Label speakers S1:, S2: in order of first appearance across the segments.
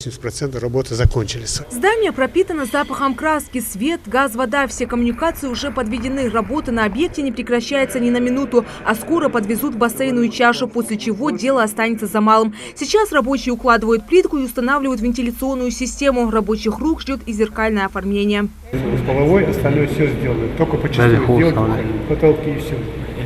S1: 80% работы закончились.
S2: Здание пропитано запахом краски, свет, газ, вода. Все коммуникации уже подведены. Работа на объекте не прекращается ни на минуту, а скоро подвезут бассейную чашу, после чего дело останется за малым. Сейчас рабочие укладывают плитку и устанавливают вентиляционную систему. Рабочих рук ждет и зеркальное оформление.
S1: Половой, остальное все сделано. Только по частям делать потолки и все.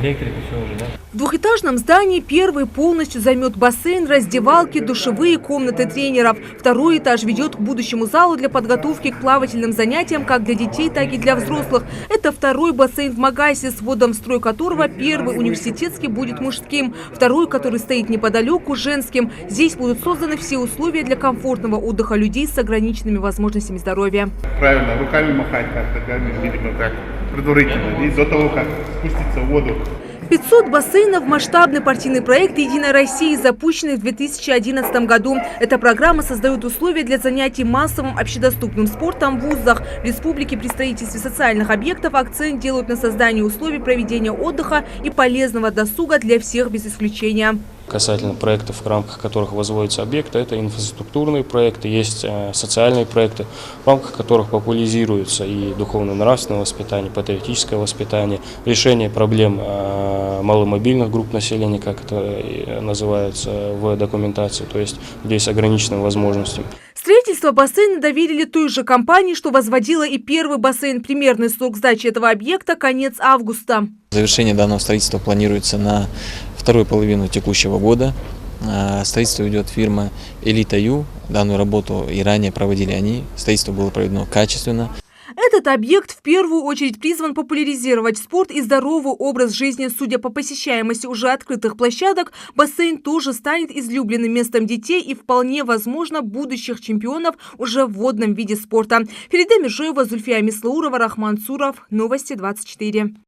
S3: Электрика все уже, да?
S2: В двухэтажном здании первый полностью займет бассейн, раздевалки, душевые, комнаты тренеров. Второй этаж ведет к будущему залу для подготовки к плавательным занятиям как для детей, так и для взрослых. Это второй бассейн в Магасе, с вводом в строй которого первый университетский будет мужским, второй, который стоит неподалеку, женским. Здесь будут созданы все условия для комфортного отдыха людей с ограниченными возможностями здоровья.
S4: Правильно, руками махать как-то, видимо, так предварительно, и до того, как спуститься в воду.
S2: 500 бассейнов – масштабный партийный проект «Единой России», запущенный в 2011 году. Эта программа создает условия для занятий массовым общедоступным спортом в вузах. В республике при строительстве социальных объектов акцент делают на создании условий проведения отдыха и полезного досуга для всех без исключения.
S5: Касательно проектов, в рамках которых возводятся объекты, это инфраструктурные проекты, есть социальные проекты, в рамках которых популяризируется и духовно-нравственное воспитание, патриотическое воспитание, решение проблем маломобильных групп населения, как это называется в документации, то есть людей с ограниченными возможностями.
S2: Строительство бассейна доверили той же компании, что возводила и первый бассейн. Примерный срок сдачи этого объекта – конец августа.
S6: Завершение данного строительства планируется на вторую половину текущего года. Строительство ведет фирма «Элита Ю». Данную работу и ранее проводили они. Строительство было проведено качественно.
S2: Этот объект в первую очередь призван популяризировать спорт и здоровый образ жизни. Судя по посещаемости уже открытых площадок, бассейн тоже станет излюбленным местом детей и вполне возможно будущих чемпионов уже в водном виде спорта. Ферида Межоева, Зульфия Мислаурова, Рахман Цуров. Новости 24.